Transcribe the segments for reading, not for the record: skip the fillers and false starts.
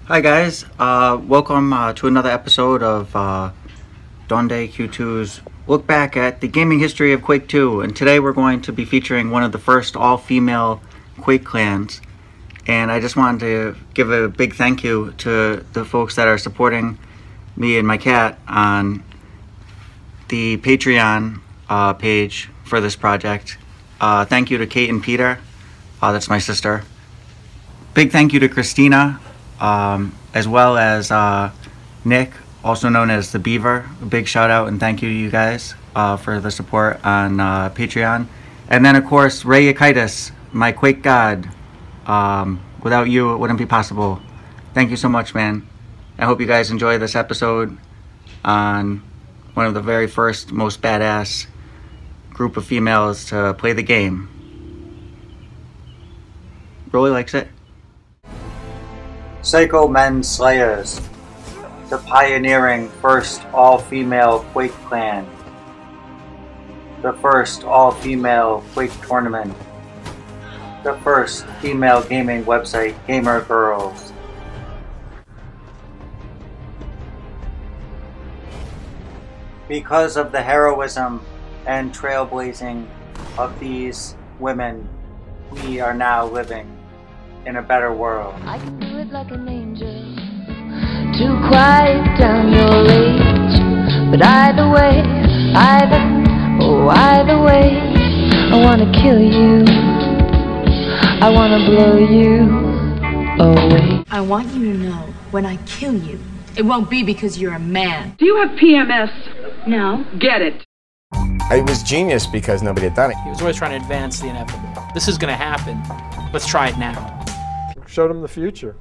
Hi guys, welcome to another episode of Donde Q2's look back at the gaming history of Quake 2, and today we're going to be featuring one of the first all-female Quake clans. And I just wanted to give a big thank you to the folks that are supporting me and my cat on the Patreon page for this project. Thank you to Kate and Peter, that's my sister. Big thank you to Christina, as well as Nick, also known as the Beaver. A big shout out and thank you to you guys for the support on Patreon. And then of course Ray Yakitis, my Quake god. Without you it wouldn't be possible. Thank you so much, man. I hope you guys enjoy this episode on one of the very first most badass group of females to play the game. Really likes it. Psycho Men Slayers, the pioneering first all-female Quake clan, the first all-female Quake tournament, the first female gaming website, Gamer Girls. Because of the heroism and trailblazing of these women, we are now living in a better world. I can do it like an angel to quiet down your rage. But either way, either way, I wanna kill you. I wanna blow you away. I want you to know, when I kill you, it won't be because you're a man. Do you have PMS? No. Get it. It was genius because nobody had done it. He was always trying to advance the inevitable. This is gonna happen. Let's try it now. Showed him the future.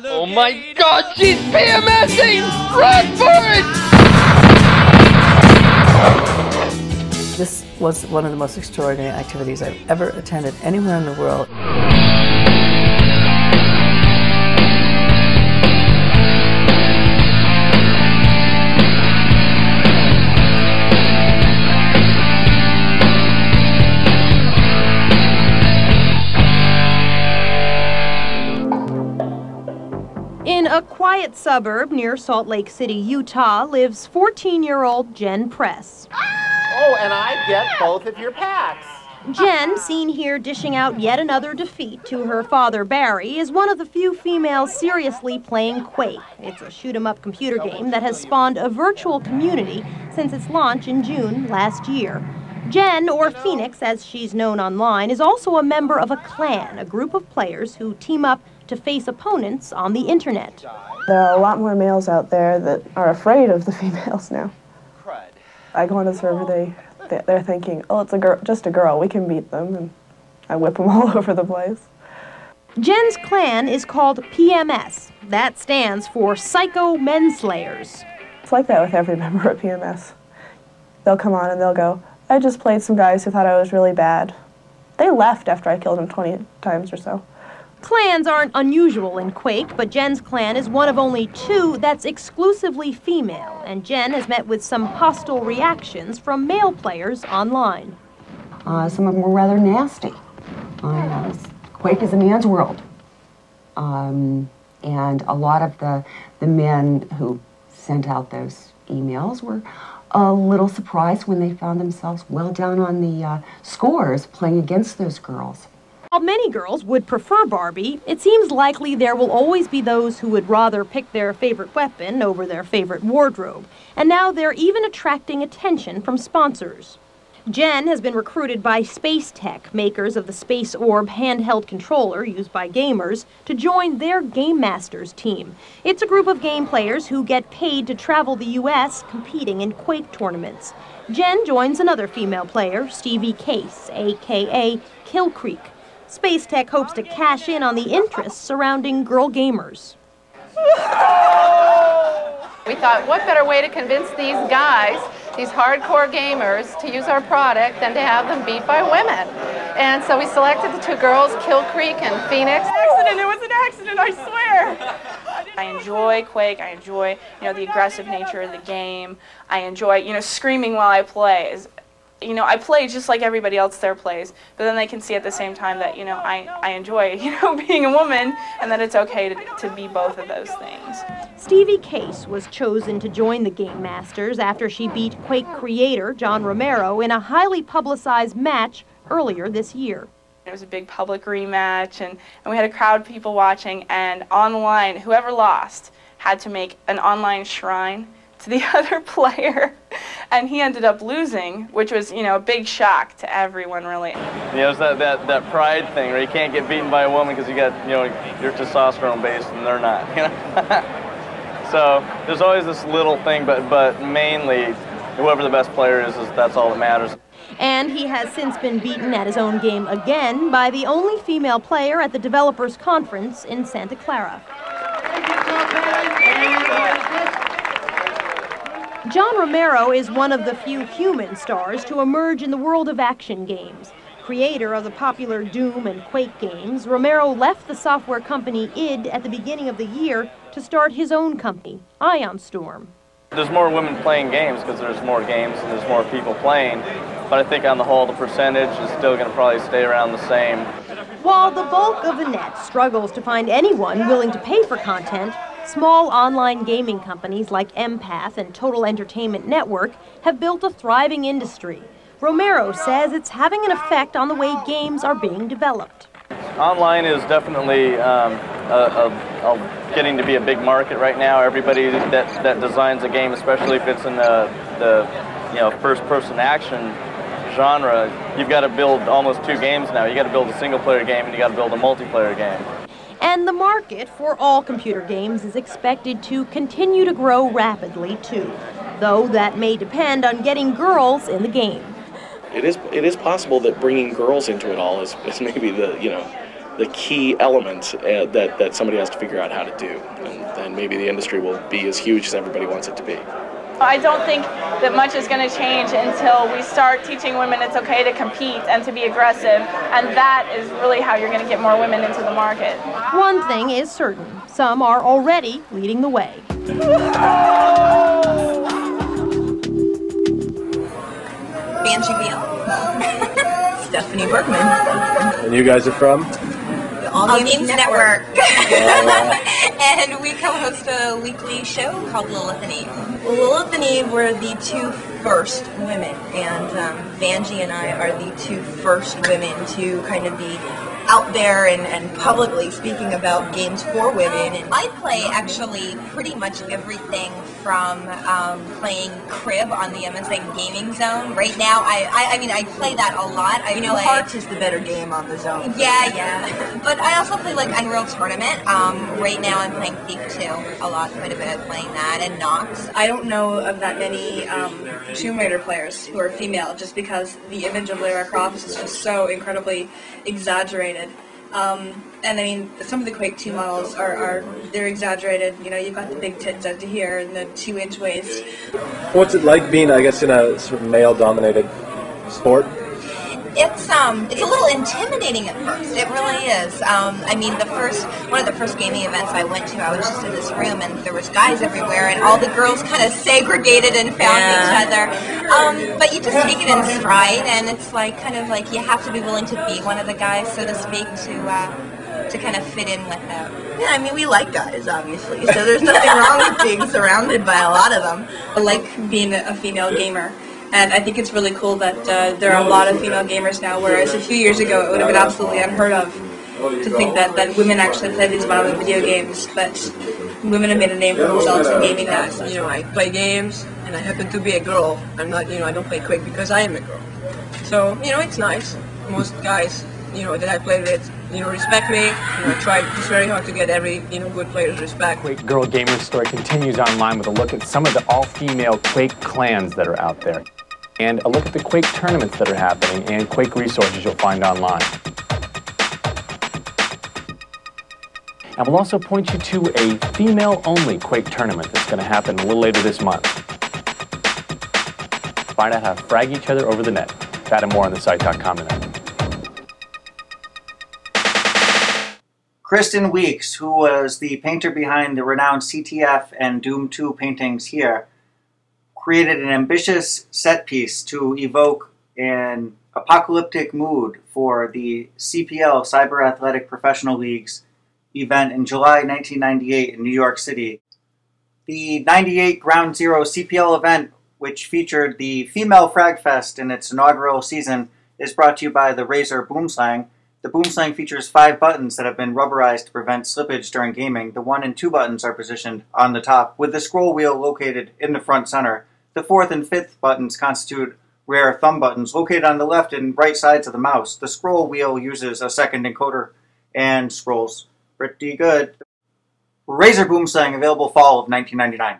Oh my God, she's PMSing! Run for it! This was one of the most extraordinary activities I've ever attended anywhere in the world. In a quiet suburb near Salt Lake City, Utah, lives 14-year-old Jen Press. Oh, and I get both of your packs. Jen, seen here dishing out yet another defeat to her father, Barry, is one of the few females seriously playing Quake. It's a shoot-'em-up computer game that has spawned a virtual community since its launch in June last year. Jen, or Phoenix as she's known online, is also a member of a clan, a group of players who team up to face opponents on the internet. There are a lot more males out there that are afraid of the females now. I go on a server, they're thinking, oh, it's a girl, just a girl, we can beat them, and I whip them all over the place. Jen's clan is called PMS. That stands for Psycho Men Slayers. It's like that with every member of PMS. They'll come on and they'll go, I just played some guys who thought I was really bad. They left after I killed them 20 times or so. Clans aren't unusual in Quake, but Jen's clan is one of only two that's exclusively female, and Jen has met with some hostile reactions from male players online. Some of them were rather nasty. Quake is a man's world. And a lot of the men who sent out those emails were a little surprised when they found themselves well down on the scores playing against those girls. While many girls would prefer Barbie, it seems likely there will always be those who would rather pick their favorite weapon over their favorite wardrobe. And now they're even attracting attention from sponsors. Jen has been recruited by Space Tech, makers of the Space Orb handheld controller used by gamers, to join their Game Masters team. It's a group of game players who get paid to travel the U.S. competing in Quake tournaments. Jen joins another female player, Stevie Case, a.k.a. Kill Creek. Space Tech hopes to cash in on the interest surrounding girl gamers. We thought, what better way to convince these guys, these hardcore gamers, to use our product than to have them beat by women? And so we selected the two girls, Kill Creek and Phoenix. It was an accident, I swear. I enjoy Quake. I enjoy, the aggressive nature of the game. I enjoy, screaming while I play. You know, I play just like everybody else there plays, but then they can see at the same time that, you know, I enjoy, you know, being a woman, and that it's okay to be both of those things. Stevie Case was chosen to join the Game Masters after she beat Quake creator John Romero in a highly publicized match earlier this year. It was a big public rematch, and we had a crowd of people watching, and online, whoever lost had to make an online shrine to the other player, and he ended up losing, which was, you know, a big shock to everyone, really. You know, it's that pride thing where you can't get beaten by a woman because you got, you know, you're testosterone based and they're not, you know. So there's always this little thing, but mainly whoever the best player is that's all that matters. And he has since been beaten at his own game again by the only female player at the Developers Conference in Santa Clara. John Romero is one of the few human stars to emerge in the world of action games. Creator of the popular Doom and Quake games, Romero left the software company id at the beginning of the year to start his own company, Ion Storm. There's more women playing games because there's more games and there's more people playing, but I think on the whole the percentage is still going to probably stay around the same. While the bulk of the net struggles to find anyone willing to pay for content, small online gaming companies like Empath and Total Entertainment Network have built a thriving industry. Romero says it's having an effect on the way games are being developed. Online is definitely getting to be a big market right now. Everybody that designs a game, especially if it's in the first-person action genre, you've got to build almost two games now. You got to build a single-player game and you got to build a multiplayer game. And the market for all computer games is expected to continue to grow rapidly too, though that may depend on getting girls in the game. It is possible that bringing girls into it all is maybe the key element that somebody has to figure out how to do, and then maybe the industry will be as huge as everybody wants it to be. I don't think that much is going to change until we start teaching women it's okay to compete and to be aggressive, and that is really how you're going to get more women into the market. One thing is certain, some are already leading the way. Banshee Beal. Stephanie Bergman. And you guys are from? All Games Network. And we co-host a weekly show called Lilith and Eve. Lilith and Eve were the two first women, and Vanjie and I are the two first women to kind of be out there and publicly speaking about games for women. And I play actually pretty much everything from playing Crib on the MSN Gaming Zone. Right now, I mean, I play that a lot. Hearts is the better game on the Zone. Yeah. But I also play like Unreal Tournament. Right now I'm playing Thief 2 quite a bit of playing that, and Nox. I don't know of that many Tomb Raider players who are female, just because the image of Lara Croft is just so incredibly exaggerated. And I mean, some of the Quake 2 models they're exaggerated. You know, you've got the big tits out to here and the 2-inch waist. What's it like being, I guess, in a sort of male-dominated sport? It's a little intimidating at first. It really is. I mean, one of the first gaming events I went to, I was just in this room and there was guys everywhere, and all the girls kind of segregated and found each other. But you just take it in stride, and it's like kind of like you have to be willing to be one of the guys, so to speak, to kind of fit in with them. Yeah, I mean, we like guys, obviously, so there's nothing wrong with being surrounded by a lot of them. I like being a female gamer. And I think it's really cool that there are a lot of female gamers now, whereas a few years ago it would have been absolutely unheard of to think that women actually play these modern video games. But women have made a name for themselves in gaming now. You know, I play games, and I happen to be a girl. I'm not, I don't play Quake because I am a girl. So, it's nice. Most guys, that I play with, respect me. I try just very hard to get every, good player's respect. Quake Girl Gamer Story continues online with a look at some of the all-female Quake clans that are out there, and a look at the Quake tournaments that are happening and Quake resources you'll find online. And we'll also point you to a female-only Quake tournament that's going to happen a little later this month. Find out how to frag each other over the net. That and more on thesite.com tonight. Kristen Weeks, who was the painter behind the renowned CTF and Doom 2 paintings here, created an ambitious set piece to evoke in apocalyptic mood for the CPL Cyber Athletic Professional League's event in July 1998 in New York City. The 98 Ground Zero CPL event, which featured the Female Frag Fest in its inaugural season, is brought to you by the Razer Boomslang. The Boomslang features 5 buttons that have been rubberized to prevent slippage during gaming. The 1 and 2 buttons are positioned on the top, with the scroll wheel located in the front center. The 4th and 5th buttons constitute rear thumb buttons located on the left and right sides of the mouse. The scroll wheel uses a second encoder and scrolls pretty good. Razer Boomslang, available fall of 1999.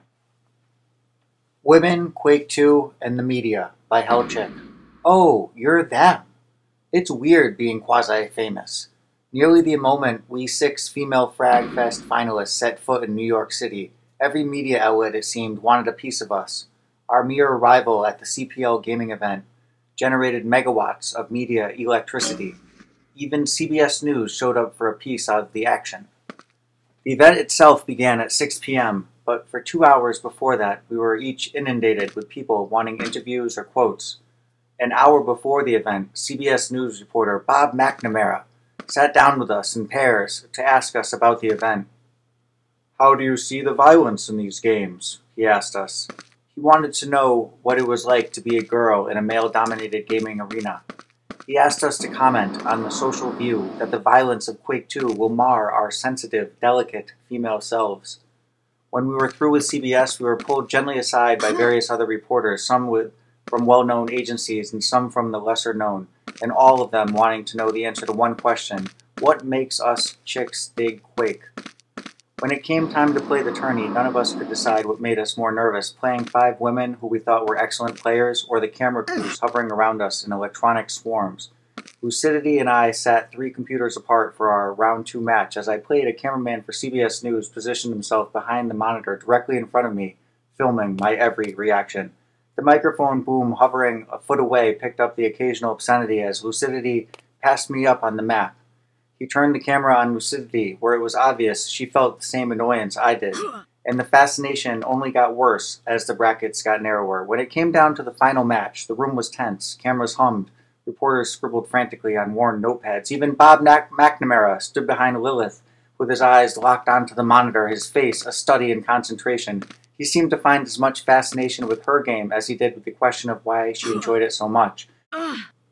Women, Quake 2, and the Media by Hellchick. Oh, you're them. It's weird being quasi-famous. Nearly the moment we 6 female Frag Fest finalists set foot in New York City, every media outlet, it seemed, wanted a piece of us. Our mere arrival at the CPL gaming event generated megawatts of media electricity. Even CBS News showed up for a piece out of the action. The event itself began at 6 p.m., but for 2 hours before that, we were each inundated with people wanting interviews or quotes. An hour before the event, CBS News reporter Bob McNamara sat down with us in pairs to ask us about the event. "How do you see the violence in these games?" he asked us. He wanted to know what it was like to be a girl in a male-dominated gaming arena. He asked us to comment on the social view that the violence of Quake 2 will mar our sensitive, delicate female selves. When we were through with CBS, we were pulled gently aside by various other reporters, some from well-known agencies and some from the lesser-known, and all of them wanting to know the answer to one question: what makes us chicks dig Quake? When it came time to play the tourney, none of us could decide what made us more nervous, playing 5 women who we thought were excellent players, or the camera crews hovering around us in electronic swarms. Lucidity and I sat 3 computers apart for our round 2 match. As I played, a cameraman for CBS News positioned himself behind the monitor directly in front of me, filming my every reaction. The microphone boom hovering a foot away picked up the occasional obscenity as Lucidity passed me up on the map. He turned the camera on Lucidity, where it was obvious she felt the same annoyance I did, and the fascination only got worse as the brackets got narrower. When it came down to the final match, the room was tense, cameras hummed, reporters scribbled frantically on worn notepads. Even Bob McNamara stood behind Lilith, with his eyes locked onto the monitor, his face a study in concentration. He seemed to find as much fascination with her game as he did with the question of why she enjoyed it so much.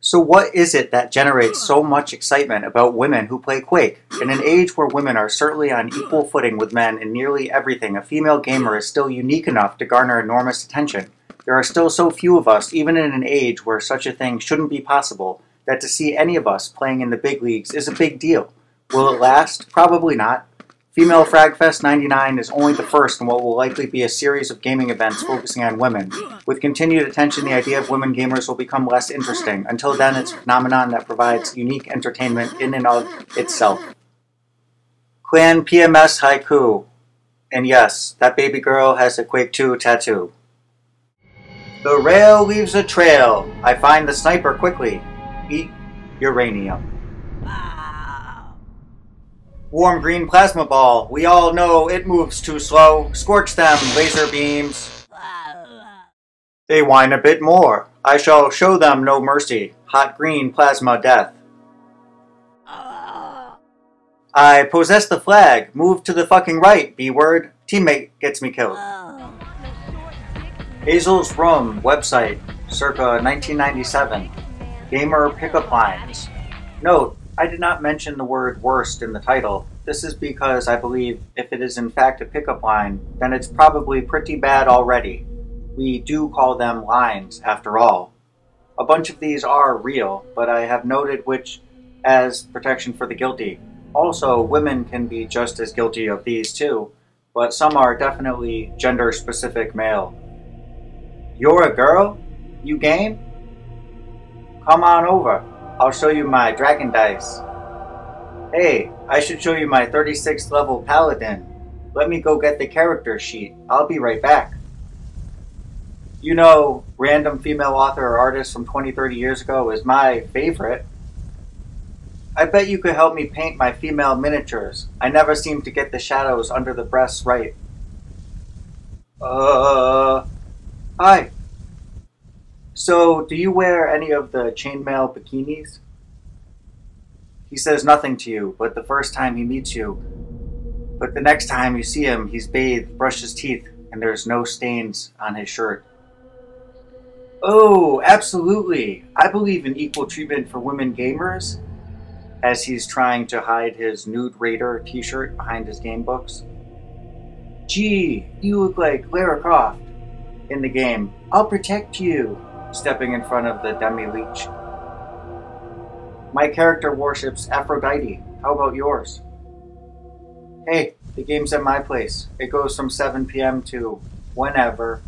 So what is it that generates so much excitement about women who play Quake? In an age where women are certainly on equal footing with men in nearly everything, a female gamer is still unique enough to garner enormous attention. There are still so few of us, even in an age where such a thing shouldn't be possible, that to see any of us playing in the big leagues is a big deal. Will it last? Probably not. Female Frag Fest 99 is only the first in what will likely be a series of gaming events focusing on women. With continued attention, the idea of women gamers will become less interesting. Until then, it's a phenomenon that provides unique entertainment in and of itself. Clan PMS Haiku. And yes, that baby girl has a Quake 2 tattoo. The rail leaves a trail. I find the sniper quickly. Eat uranium. Warm green plasma ball. We all know it moves too slow. Scorch them, laser beams. They whine a bit more. I shall show them no mercy. Hot green plasma death. I possess the flag. Move to the fucking right, B-word. Teammate gets me killed. Hazel's Room website, circa 1997. Gamer pickup lines. Note, I did not mention the word worst in the title. This is because I believe if it is in fact a pickup line, then it's probably pretty bad already. We do call them lines, after all. A bunch of these are real, but I have noted which as protection for the guilty. Also, women can be just as guilty of these too, but some are definitely gender-specific male. You're a girl? You game? Come on over. I'll show you my dragon dice. Hey, I should show you my 36th level paladin. Let me go get the character sheet. I'll be right back. You know, random female author or artist from 20-30 years ago is my favorite. I bet you could help me paint my female miniatures. I never seem to get the shadows under the breasts right. Hi. So, do you wear any of the chainmail bikinis? He says nothing to you, but the first time he meets you. But the next time you see him, he's bathed, brushed his teeth, and there's no stains on his shirt. Oh, absolutely. I believe in equal treatment for women gamers, as he's trying to hide his Nude Raider t-shirt behind his game books. Gee, you look like Lara Croft in the game. I'll protect you, stepping in front of the demi-leech. My character worships Aphrodite. How about yours? Hey, the game's at my place. It goes from 7 p.m. to whenever.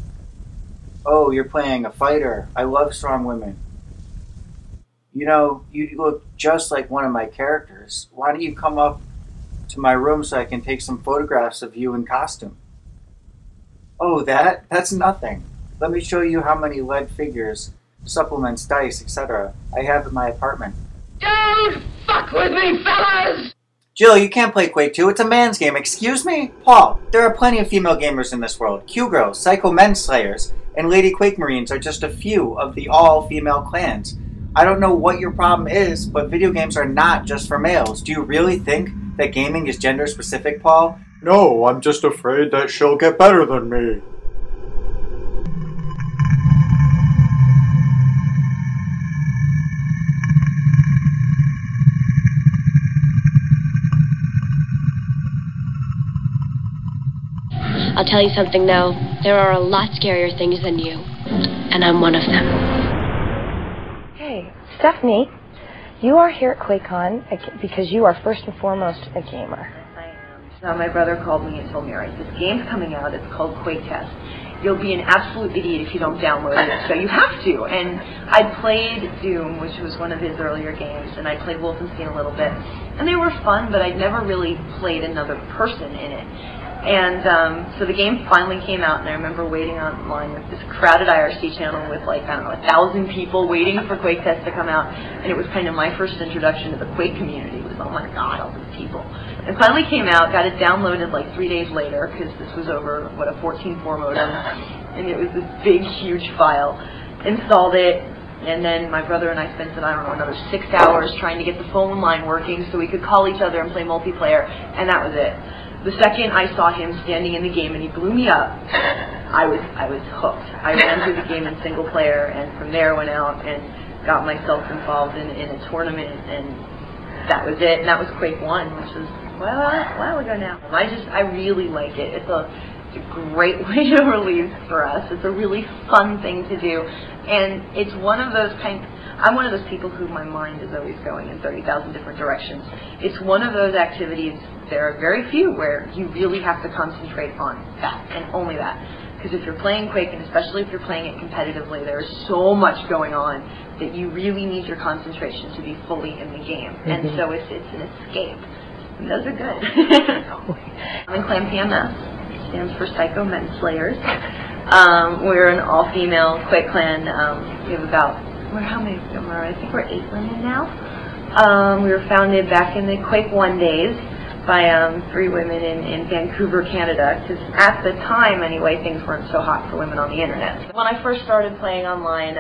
Oh, you're playing a fighter. I love strong women. You know, you look just like one of my characters. Why don't you come up to my room so I can take some photographs of you in costume? Oh, that's nothing. Let me show you how many lead figures, supplements, dice, etc. I have in my apartment. Don't fuck with me, fellas! Jill, you can't play Quake 2. It's a man's game. Excuse me? Paul, there are plenty of female gamers in this world. Q-Girls, Psycho Men Slayers, and Lady Quake Marines are just a few of the all-female clans. I don't know what your problem is, but video games are not just for males. Do you really think that gaming is gender-specific, Paul? No, I'm just afraid that she'll get better than me. I'll tell you something now. There are a lot scarier things than you, and I'm one of them. Hey, Stephanie, you are here at QuakeCon because you are first and foremost a gamer. My brother called me and told me, all right, this game's coming out, it's called Quake Test. You'll be an absolute idiot if you don't download it, so you have to. And I played Doom, which was one of his earlier games, and I played Wolfenstein a little bit. And they were fun, but I'd never really played another person in it. And so the game finally came out, and I remember waiting online with this crowded IRC channel with, like, I don't know, 1,000 people waiting for Quake Test to come out. And it was kind of my first introduction to the Quake community. It was, oh my god, all these people. It finally came out, got it downloaded like 3 days later, because this was over, what, a 14.4 modem. And it was this big, huge file. Installed it. And then my brother and I spent, I don't know, another 6 hours trying to get the phone line working so we could call each other and play multiplayer. And that was it. The second I saw him standing in the game and he blew me up, I was hooked. I ran through the game in single player, and from there went out and got myself involved in a tournament, and that was it. And that was Quake 1, which was a while ago now. I really like it. It's a great way to relieve stress. It's a really fun thing to do, and it's one of those I'm one of those people who my mind is always going in 30,000 different directions. It's one of those activities, there are very few where you really have to concentrate on that and only that. Because if you're playing Quake, and especially if you're playing it competitively, there's so much going on that you really need your concentration to be fully in the game. And so it's an escape. And those are good. I'm in Clan PMS. Stands for Psycho Men Slayers. We're an all-female Quake clan. We have about, how many of them are? I think we're 8 women now. We were founded back in the Quake 1 days by 3 women in Vancouver, Canada, because at the time, anyway, things weren't so hot for women on the internet. When I first started playing online,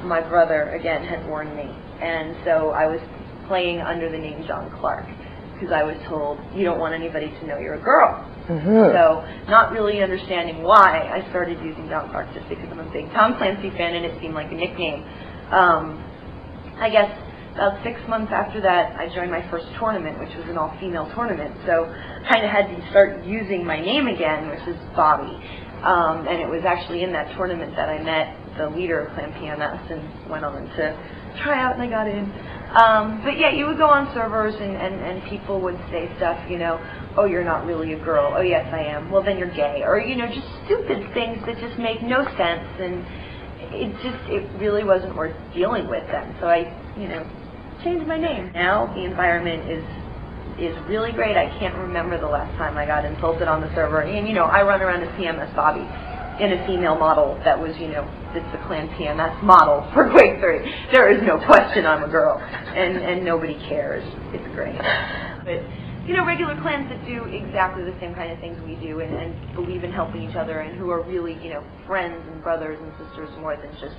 my brother, again, had warned me, and so I was playing under the name John Clark, because I was told, you don't want anybody to know you're a girl. So, not really understanding why, I started using John Clark just because I'm a big Tom Clancy fan and it seemed like a nickname. I guess about 6 months after that, I joined my first tournament, which was an all-female tournament. So, kind of had to start using my name again, which is Bobby. And it was actually in that tournament that I met the leader of Clan PMS and went on to try out, and I got in. But yeah, you would go on servers and people would say stuff, you know, oh, you're not really a girl. Oh, yes, I am. Well, then you're gay. Or, you know, just stupid things that just make no sense. And it really wasn't worth dealing with then. So I, you know, changed my name. Now the environment is really great. I can't remember the last time I got insulted on the server. And, you know, I run around as PMS Bobby in a female model that was, you know, it's the Clan PMS model for Quake 3. There is no question I'm a girl. And nobody cares. It's great. But, you know, regular clans that do exactly the same kind of things we do and believe in helping each other and who are really, you know, friends and brothers and sisters more than just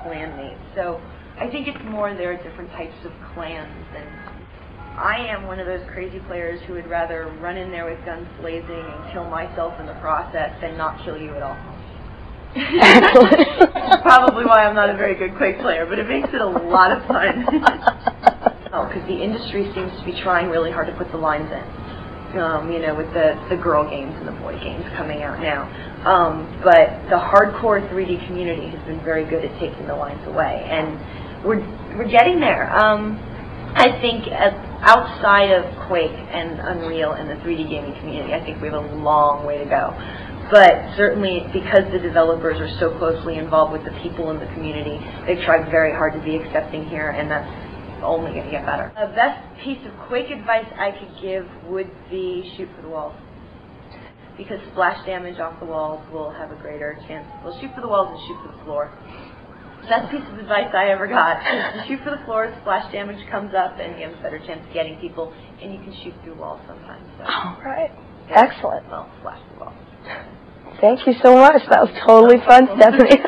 clan mates. So I think it's more there are different types of clans, and I am one of those crazy players who would rather run in there with guns blazing and kill myself in the process than not kill you at all. That's probably why I'm not a very good Quake player, but it makes it a lot of fun. Because the industry seems to be trying really hard to put the lines in. With the girl games and the boy games coming out now. But the hardcore 3D community has been very good at taking the lines away, and we're getting there. I think outside of Quake and Unreal and the 3D gaming community, I think we have a long way to go. But certainly, because the developers are so closely involved with the people in the community, they've tried very hard to be accepting here, and that's only going to get better. The best piece of Quake advice I could give would be shoot for the walls. Because splash damage off the walls will have a greater chance. Well, shoot for the walls and shoot for the floor. Best piece of advice I ever got. Shoot for the floor, splash damage comes up, and you have a better chance of getting people, and you can shoot through walls sometimes. So. All right. Excellent. Well, splash the walls. Thank you so much. That was totally fun, Stephanie.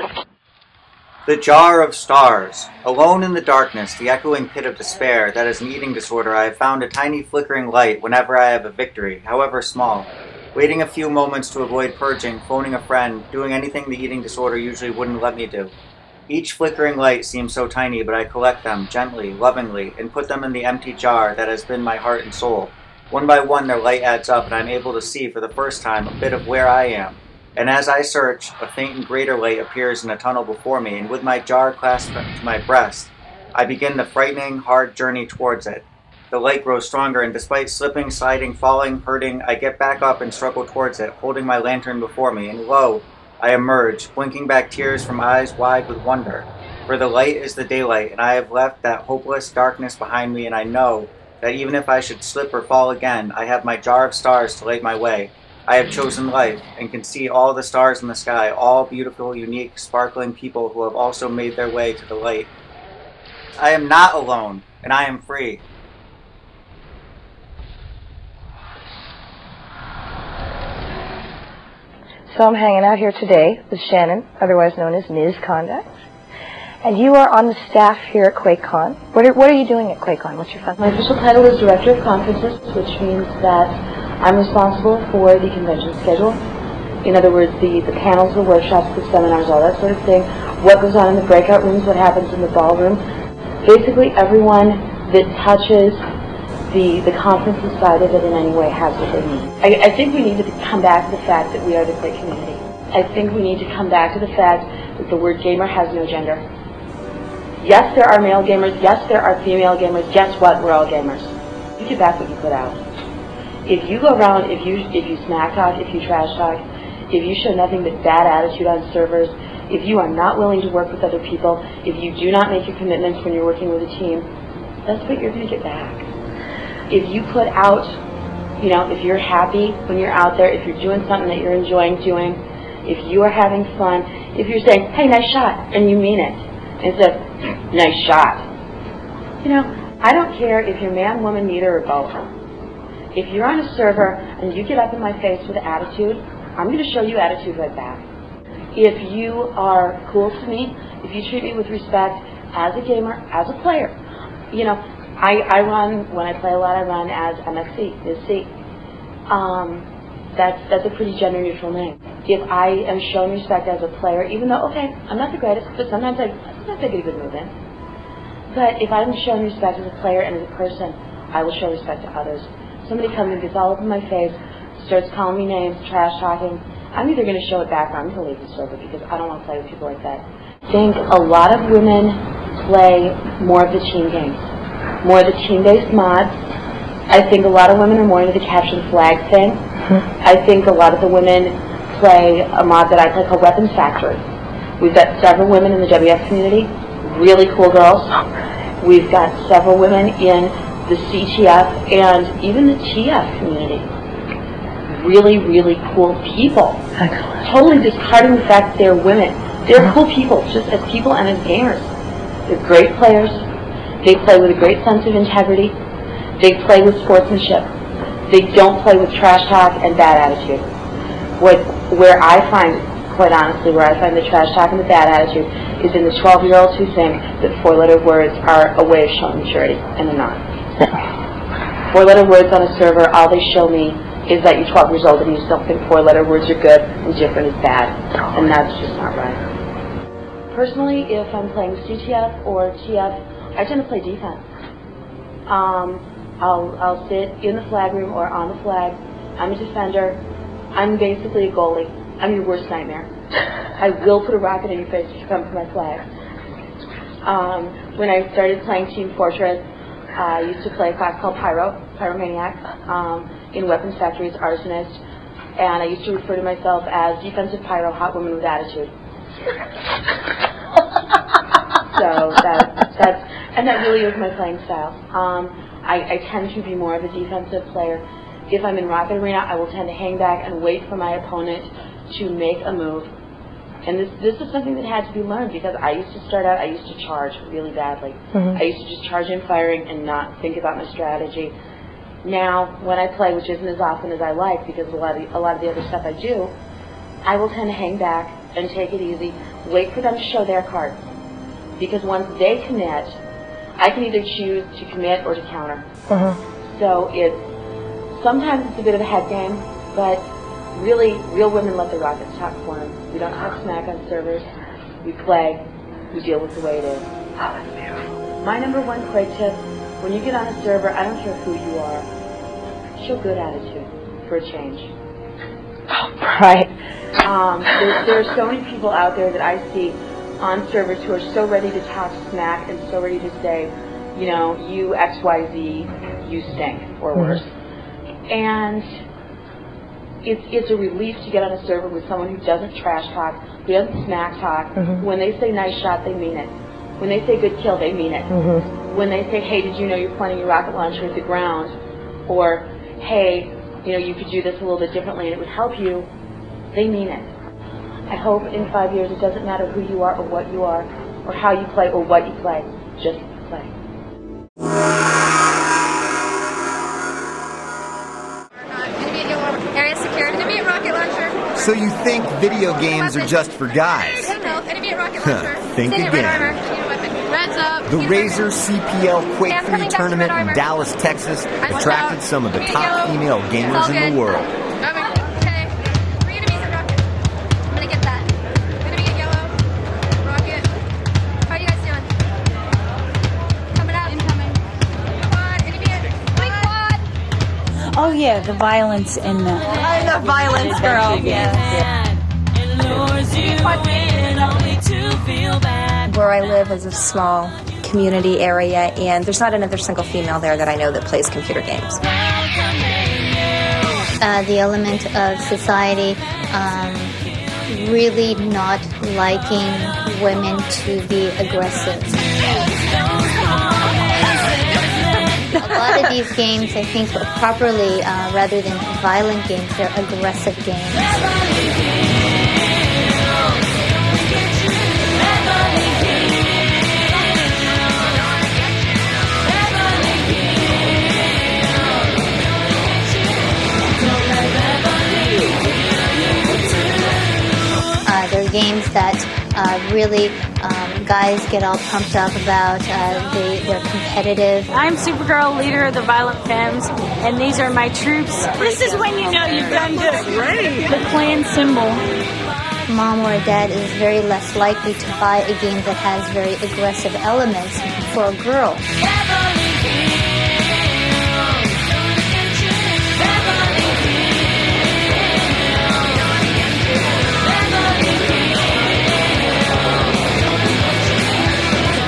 The Jar of Stars. Alone in the darkness, the echoing pit of despair that is an eating disorder, I have found a tiny flickering light whenever I have a victory, however small. Waiting a few moments to avoid purging, phoning a friend, doing anything the eating disorder usually wouldn't let me do. Each flickering light seems so tiny, but I collect them, gently, lovingly, and put them in the empty jar that has been my heart and soul. One by one their light adds up, and I am able to see for the first time a bit of where I am. And as I search, a faint and greater light appears in a tunnel before me, and with my jar clasped to my breast, I begin the frightening, hard journey towards it. The light grows stronger, and despite slipping, sliding, falling, hurting, I get back up and struggle towards it, holding my lantern before me, and lo, I emerge, blinking back tears from eyes wide with wonder. For the light is the daylight, and I have left that hopeless darkness behind me, and I know that even if I should slip or fall again, I have my jar of stars to light my way. I have chosen life, and can see all the stars in the sky, all beautiful, unique, sparkling people who have also made their way to the light. I am not alone, and I am free. So I'm hanging out here today with Shannon, otherwise known as Ms. Conduct. And you are on the staff here at QuakeCon. What are you doing at QuakeCon? What's your fun? My official title is Director of Conferences, which means that I'm responsible for the convention schedule. In other words, the panels, the workshops, the seminars, all that sort of thing. What goes on in the breakout rooms, what happens in the ballroom. Basically, everyone that touches the conferences side of it in any way has what they need. I think we need to come back to the fact that we are the Quake community. I think we need to come back to the fact that the word gamer has no gender. Yes, there are male gamers. Yes, there are female gamers. Guess what? We're all gamers. You get back what you put out. If you go around, if you smack talk, if you trash talk, if you show nothing but bad attitude on servers, if you are not willing to work with other people, if you do not make your commitments when you're working with a team, that's what you're going to get back. If you put out, if you're happy when you're out there, if you're doing something that you're enjoying doing, if you are having fun, if you're saying, hey, nice shot, and you mean it, instead of, nice shot. I don't care if you're man, woman, neither, or both. If you're on a server and you get up in my face with attitude, I'm going to show you attitude right back. If you are cool to me, if you treat me with respect as a gamer, as a player, I run, when I play a lot, I run as MSC, Ms. C. That's a pretty gender-neutral name. If I am showing respect as a player, even though, okay, I'm not the greatest, but sometimes I get a good move in. But if I'm showing respect as a player and as a person, I will show respect to others. Somebody comes and gets all up in my face, starts calling me names, trash talking, I'm either going to show it back or I'm going to leave the server because I don't want to play with people like that. I think a lot of women play more of the team games, more of the team-based mods. I think a lot of women are more into the capture the flag thing. I think a lot of the women play a mod that I play called Weapons Factory. We've got several women in the WF community, really cool girls. We've got several women in the CTF and even the TF community. Really, really cool people. Excellent. Totally discarding the fact that they're women. They're cool people, just as people and as gamers. They're great players. They play with a great sense of integrity. They play with sportsmanship. They don't play with trash talk and bad attitude. Where I find quite honestly, where I find the trash talk and the bad attitude is in the 12-year-olds who think that 4-letter words are a way of showing maturity, and they're not. 4-letter words on a server, all they show me is that you're 12 years old and you still think 4-letter words are good and different is bad, and that's just not right. Personally, if I'm playing CTF or TF, I tend to play defense. I'll sit in the flag room or on the flag. I'm a defender. I'm basically a goalie. I'm your worst nightmare. I will put a rocket in your face if you come for my flag. When I started playing Team Fortress, I used to play a class called Pyromaniac, in Weapons Factory's Arsonist, and I used to refer to myself as Defensive Pyro, Hot Woman with Attitude. So that really is my playing style. I tend to be more of a defensive player. If I'm in Rocket Arena, I will tend to hang back and wait for my opponent to make a move. And this is something that had to be learned, because I used to start out, I used to charge really badly. I used to just charge in firing and not think about my strategy. Now, when I play, which isn't as often as I like, because a lot of the other stuff I do, I will tend to hang back and take it easy, wait for them to show their cards. Because once they commit, I can either choose to commit or to counter. So sometimes it's a bit of a head game, but really, real women let the rockets talk for them. We don't talk smack on servers. We play. We deal with the way it is. My number one Quake tip: when you get on a server, I don't care who you are, show good attitude for a change. Right. There are so many people out there that I see on servers who are so ready to talk smack and so ready to say, you know, you XYZ, you stink, or worse. And it's a relief to get on a server with someone who doesn't trash talk, who doesn't smack talk. When they say nice shot, they mean it. When they say good kill, they mean it. When they say, hey, did you know you're pointing your rocket launcher at the ground? Or, hey, you know, you could do this a little bit differently and it would help you, they mean it. I hope in 5 years it doesn't matter who you are or what you are or how you play or what you play. Just play. Area secured. Enemy at rocket launcher. So you think video games are just for guys? No, enemy at rocket launcher. Think again. Red's up. The Razer CPL Quake 3 tournament in Dallas, Texas attracted some of the top female gamers in the world. Okay. 3 enemies at rocket. I'm gonna get that. Enemy at yellow. Rocket. How are you guys doing? Coming up. Incoming. Quad. Enemy at quad. Oh yeah, the violence in the... I'm the violence girl. Where I live is a small community area, and there's not another single female there that I know that plays computer games. The element of society really not liking women to be aggressive. A lot of these games, I think, properly, rather than violent games, they're aggressive games. They're games that really guys get all pumped up about. They're competitive. I'm Supergirl, leader of the Violent Femmes, and these are my troops. This is when you know you've done just great. The clan symbol. Mom or dad is very less likely to buy a game that has very aggressive elements for a girl.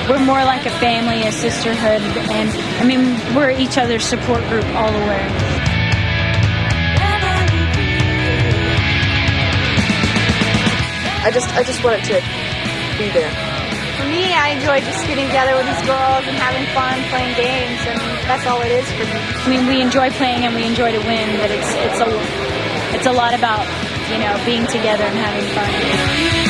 We're more like a family, a sisterhood, and I mean, we're each other's support group all the way. I just wanted to be there. For me, I enjoy just getting together with these girls and having fun playing games, and that's all it is for me. I mean, we enjoy playing and we enjoy to win, but it's a lot about, you know, being together and having fun.